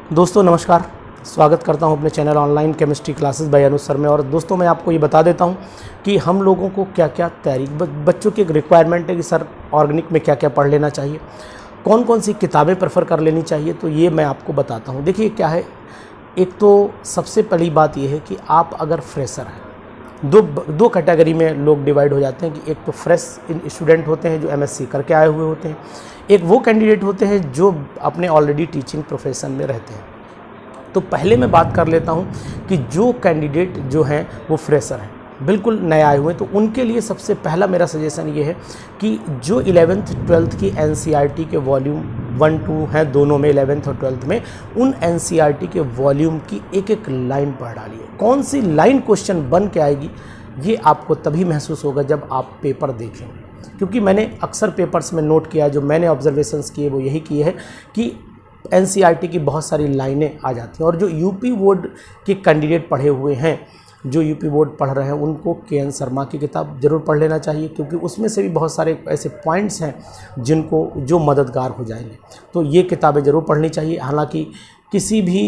दोस्तों नमस्कार, स्वागत करता हूं अपने channel online chemistry classes bye अनुज सर में। और दोस्तों मैं आपको ये बता देता हूं कि हम लोगों को क्या क्या तैयारी बच्चों की एक रिक्वायरमेंट है कि सर ऑर्गेनिक में क्या क्या पढ़ लेना चाहिए, कौन कौन सी किताबें प्रेफर कर लेनी चाहिए। तो ये मैं आपको बताता हूँ। देखिए क्या है, एक तो सबसे पहली बात ये है कि आप अगर फ्रेशर हैं, दो कैटेगरी में लोग डिवाइड हो जाते हैं कि एक तो फ्रेश स्टूडेंट होते हैं जो एमएससी करके आए हुए होते हैं, एक वो कैंडिडेट होते हैं जो अपने ऑलरेडी टीचिंग प्रोफेशन में रहते हैं। तो पहले मैं बात कर लेता हूं कि जो कैंडिडेट जो हैं वो फ्रेशर हैं, बिल्कुल नए आए हुए हैं, तो उनके लिए सबसे पहला मेरा सजेशन ये है कि जो 11th 12th की एनसीईआरटी के वॉल्यूम 1-2 हैं, दोनों में 11th और 12th में, उन एनसीईआरटी के वॉल्यूम की एक एक लाइन पढ़ डालिए। कौन सी लाइन क्वेश्चन बन के आएगी ये आपको तभी महसूस होगा जब आप पेपर देखेंगे। क्योंकि मैंने अक्सर पेपर्स में नोट किया है, जो मैंने ऑब्जर्वेशंस किए वो यही किए हैं कि एनसीईआरटी की बहुत सारी लाइनें आ जाती हैं। और जो यूपी बोर्ड के कैंडिडेट पढ़े हुए हैं, जो यूपी बोर्ड पढ़ रहे हैं, उनको के.एन. शर्मा की किताब ज़रूर पढ़ लेना चाहिए, क्योंकि उसमें से भी बहुत सारे ऐसे पॉइंट्स हैं जो मददगार हो जाएंगे। तो ये किताबें ज़रूर पढ़नी चाहिए। हालांकि किसी भी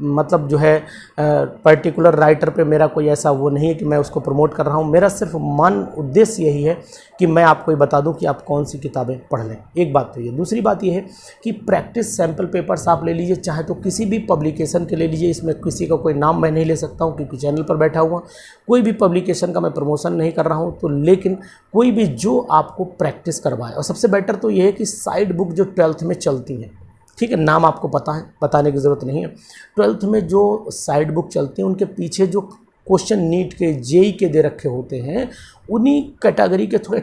मतलब जो है पर्टिकुलर राइटर पे मेरा कोई ऐसा वो नहीं है कि मैं उसको प्रमोट कर रहा हूँ। मेरा सिर्फ उद्देश्य यही है कि मैं आपको ये बता दूं कि आप कौन सी किताबें पढ़ लें। एक बात तो ये, दूसरी बात ये है कि प्रैक्टिस सैम्पल पेपर्स आप ले लीजिए, चाहे तो किसी भी पब्लिकेशन के ले लीजिए। इसमें किसी का कोई नाम मैं नहीं ले सकता हूँ क्योंकि चैनल पर बैठा हुआ कोई भी पब्लिकेशन का मैं प्रमोशन नहीं कर रहा हूँ। तो लेकिन कोई भी जो आपको प्रैक्टिस करवाए, और सबसे बेटर तो ये है कि साइड बुक जो 12th में चलती हैं, ठीक है, नाम आपको पता है, बताने की ज़रूरत नहीं है। 12th में जो साइड बुक चलती हैं उनके पीछे जो क्वेश्चन नीट के जेई के दे रखे होते हैं, उन्हीं कैटेगरी के थोड़े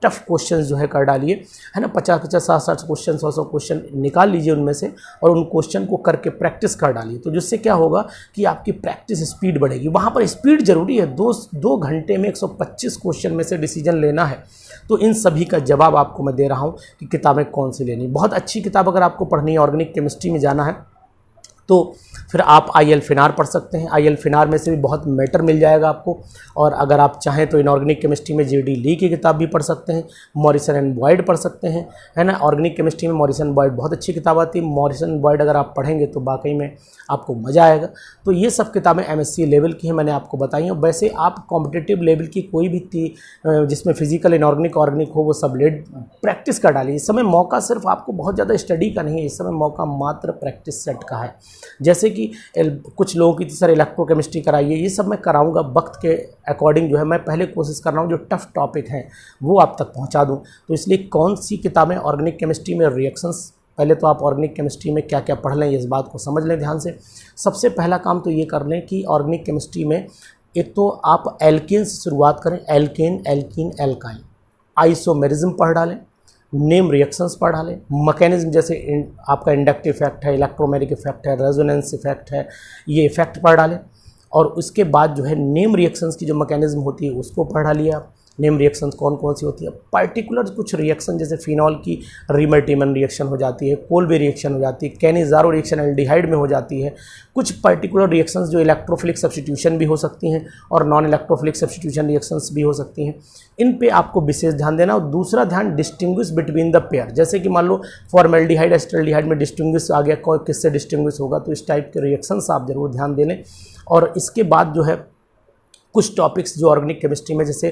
टफ क्वेश्चंस जो है कर डालिए, है ना। 50-50, 60-60 क्वेश्चन, 100-100 क्वेश्चन निकाल लीजिए उनमें से, और उन क्वेश्चन को करके प्रैक्टिस कर डालिए। तो जिससे क्या होगा कि आपकी प्रैक्टिस स्पीड बढ़ेगी। वहाँ पर स्पीड जरूरी है। 2 घंटे में 125 क्वेश्चन में से डिसीजन लेना है। तो इन सभी का जवाब आपको मैं दे रहा हूँ कि किताबें कौन सी लेनी। बहुत अच्छी किताब अगर आपको पढ़नी है, ऑर्गेनिक केमिस्ट्री में जाना है, तो फिर आप आई.एल. फिनार पढ़ सकते हैं। आई.एल. फिनार में से भी बहुत मैटर मिल जाएगा आपको। और अगर आप चाहें तो इनऑर्गेनिक केमिस्ट्री में जे.डी. ली की किताब भी पढ़ सकते हैं, मॉरिसन एंड बॉयड पढ़ सकते हैं, है ना। ऑर्गेनिक केमिस्ट्री में मॉरिसन बॉयड बहुत अच्छी किताब आती है। मॉरिसन बॉयड अगर आप पढ़ेंगे तो वाकई में आपको मज़ा आएगा। तो ये सब किताबें एमएससी लेवल की हैं, मैंने आपको बताई हैं। वैसे आप कॉम्पिटिटिव लेवल की कोई भी जिसमें फिजिकल इनऑर्गेनिक ऑर्गेनिक हो वो सब प्रैक्टिस कर डालिए। इस समय मौका सिर्फ आपको बहुत ज़्यादा स्टडी का नहीं है, इस समय मौका मात्र प्रैक्टिस सेट का है। जैसे कि कुछ लोगों की सर इलेक्ट्रोकेमिस्ट्री कराइए, ये सब मैं कराऊंगा वक्त के अकॉर्डिंग। जो है मैं पहले कोशिश कर रहा हूँ जो टफ टॉपिक हैं वो आप तक पहुँचा दूँ। तो इसलिए कौन सी किताबें ऑर्गेनिक केमिस्ट्री में रिएक्शंस, पहले तो आप ऑर्गेनिक केमिस्ट्री में क्या क्या पढ़ लें इस बात को समझ लें ध्यान से। सबसे पहला काम तो ये कर लें कि ऑर्गेनिक केमिस्ट्री में एक तो आप एल्केन से शुरुआत करें। एल्केन, एल्कीन, एल्काइन, आइसोमेरिज्म पढ़ डालें, नेम रिएक्शंस पढ़ डालें, मैकेनिज्म जैसे आपका इंडक्टिव इफेक्ट है, इलेक्ट्रोमैग्नेटिक इफेक्ट है, रेजोनेंस इफेक्ट है, ये इफेक्ट पढ़ डालें। और उसके बाद जो है नेम रिएक्शंस की जो मैकेनिज्म होती है उसको पढ़ डालिए आप। नेम रिएक्शंस कौन कौन सी होती है, पर्टिकुलर कुछ रिएक्शन जैसे फिनॉल की रिमल्टीमन रिएक्शन हो जाती है, कोल्बे रिएक्शन हो जाती है, कैनिजारो रिएक्शन एल्डिहाइड में हो जाती है, कुछ पर्टिकुलर रिएक्शंस जो इलेक्ट्रोफिलिक सब्स्टिट्यूशन भी हो सकती हैं और नॉन इलेक्ट्रोफिलिक सब्स्टिट्यूशन रिएक्शंस भी हो सकती हैं। इन पे आपको विशेष ध्यान देना। और दूसरा ध्यान डिस्टिंग्विश बिटवीन द पेयर, जैसे कि मान लो फॉर्मेल्डिहाइड एस्टल्डिहाइड में डिस्टिंग्विश आ गया, किससे डिस्टिंग्विश होगा, तो इस टाइप के रिएक्शंस आप जरूर ध्यान दे लें। और इसके बाद जो है कुछ टॉपिक्स जो ऑर्गेनिक केमिस्ट्री में, जैसे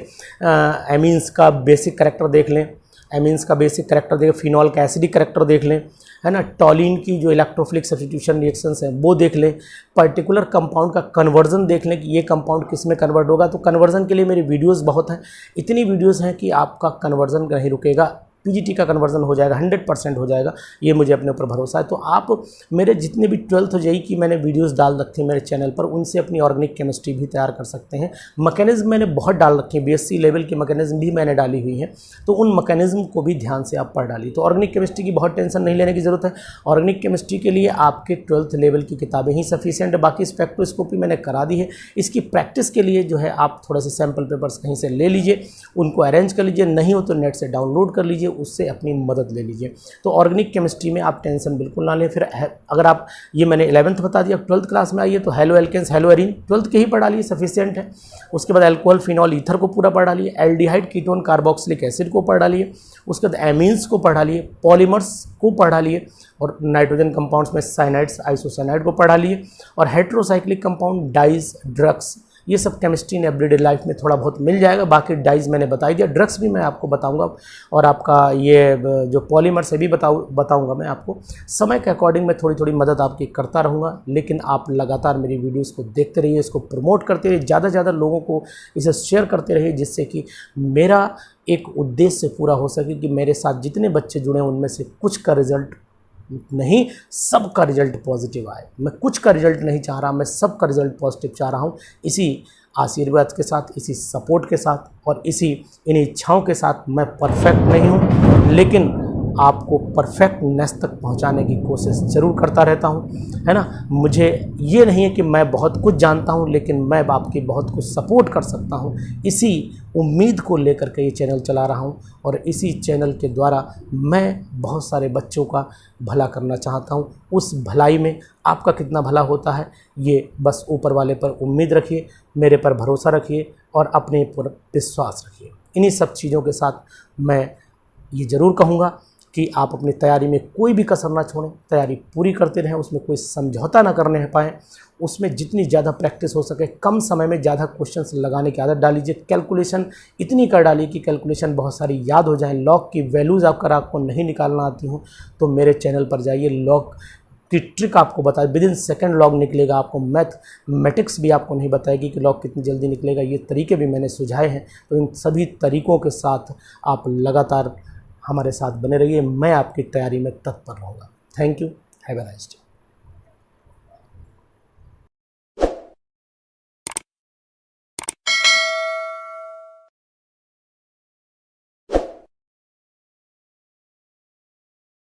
एमीन्स का बेसिक कैरेक्टर देख लें, एमीन्स का बेसिक कैरेक्टर देख, फिनॉल का एसिडिक कैरेक्टर देख लें, है ना। टॉलिन की जो इलेक्ट्रोफिलिक सब्स्टिट्यूशन रिएक्शंस हैं वो देख लें। पर्टिकुलर कंपाउंड का कन्वर्जन देख लें कि ये कंपाउंड किस में कन्वर्ट होगा। तो कन्वर्जन के लिए मेरी वीडियोस बहुत हैं, इतनी वीडियोस हैं कि आपका कन्वर्जन नहीं रुकेगा। पीजीटी का कन्वर्जन हो जाएगा, 100% हो जाएगा, ये मुझे अपने ऊपर भरोसा है। तो आप मेरे जितने भी 12th हो जाएगी कि मैंने वीडियोस डाल रखी हैं मेरे चैनल पर, उनसे अपनी ऑर्गेनिक केमिस्ट्री भी तैयार कर सकते हैं। मैकेनिज्म मैंने बहुत डाल रखी है, बीएससी लेवल की मैकेनिज्म भी मैंने डाली हुई है, तो उन मैकेनिज्म को भी ध्यान से आप पढ़ डालिए। तो ऑर्गेनिक केमिस्ट्री की बहुत टेंशन नहीं लेने की ज़रूरत है। ऑर्गेनिक केमिस्ट्री के लिए आपके 12th लेवल की किताबें ही सफिशिएंट है। बाकी स्पेक्ट्रोस्कोपी मैंने करा दी है। इसकी प्रैक्टिस के लिए जो है आप थोड़ा सा सैम्पल पेपर्स कहीं से ले लीजिए, उनको अरेंज कर लीजिए, नहीं हो तो नेट से डाउनलोड कर लीजिए, लीजिए, उससे अपनी मदद ले लीजिए। तो ऑर्गेनिक केमिस्ट्री में आप टेंशन बिल्कुल ना लें। फिर अगर आप, ये मैंने 11th बता दिया, 12th क्लास में आइए तो halo alkanes, hello arene 12th के ही पढ़ा लिए, सफिशिएंट है। उसके बाद अल्कोहल, फिनॉल, ईथर को पूरा पढ़ा लिए, एल्डिहाइड, कीटोन, कार्बोक्सिलिक एसिड को पढ़ा लिए, उसके बाद एमीन्स को पढ़ा लिए, पॉलीमर्स को पढ़ा लिए, और नाइट्रोजन कंपाउंड्स में साइनाइड्स, आइसोसाइनाइड को पढ़ा लिए, और हेट्रोसाइक्लिक कंपाउंड, डाइज, ड्रग्स, ये सब केमिस्ट्री ने एवरीडे लाइफ में थोड़ा बहुत मिल जाएगा। बाकी डाइज मैंने बता दिया, ड्रग्स भी मैं आपको बताऊंगा, और आपका ये जो पॉलीमर से भी बताऊंगा मैं आपको। समय के अकॉर्डिंग मैं थोड़ी थोड़ी मदद आपकी करता रहूँगा, लेकिन आप लगातार मेरी वीडियोज़ को देखते रहिए, इसको प्रमोट करते रहिए, ज़्यादा से ज़्यादा लोगों को इसे शेयर करते रहिए, जिससे कि मेरा एक उद्देश्य पूरा हो सके कि मेरे साथ जितने बच्चे जुड़े हैं उनमें से कुछ का रिजल्ट नहीं, सबका रिजल्ट पॉजिटिव आए। मैं कुछ का रिजल्ट नहीं चाह रहा, मैं सबका रिजल्ट पॉजिटिव चाह रहा हूँ। इसी आशीर्वाद के साथ, इसी सपोर्ट के साथ और इन इच्छाओं के साथ मैं परफेक्ट नहीं हूँ, लेकिन आपको परफेक्टनेस तक पहुंचाने की कोशिश ज़रूर करता रहता हूं, है ना। मुझे ये नहीं है कि मैं बहुत कुछ जानता हूं, लेकिन मैं आपकी बहुत कुछ सपोर्ट कर सकता हूं। इसी उम्मीद को लेकर के ये चैनल चला रहा हूं, और इसी चैनल के द्वारा मैं बहुत सारे बच्चों का भला करना चाहता हूं। उस भलाई में आपका कितना भला होता है, ये बस ऊपर वाले पर उम्मीद रखिए, मेरे पर भरोसा रखिए और अपने पर विश्वास रखिए। इन्हीं सब चीज़ों के साथ मैं ये ज़रूर कहूँगा कि आप अपनी तैयारी में कोई भी कसर ना छोड़ें, तैयारी पूरी करते रहें, उसमें कोई समझौता ना करने पाएँ, उसमें जितनी ज़्यादा प्रैक्टिस हो सके, कम समय में ज़्यादा क्वेश्चंस लगाने की आदत डालीजिए। कैलकुलेशन इतनी कर डालिए कि कैलकुलेशन बहुत सारी याद हो जाए। लॉग की वैल्यूज़ अगर आपको नहीं निकालना आती हो तो मेरे चैनल पर जाइए, लॉग की ट्रिक आपको बताए, विदिन सेकंड लॉग निकलेगा। आपको मैथमेटिक्स भी आपको नहीं बताएगी कि लॉग कितनी जल्दी निकलेगा, ये तरीके भी मैंने सुझाए हैं। तो इन सभी तरीक़ों के साथ आप लगातार हमारे साथ बने रहिए, मैं आपकी तैयारी में तत्पर रहूँगा। Thank you, have a nice day.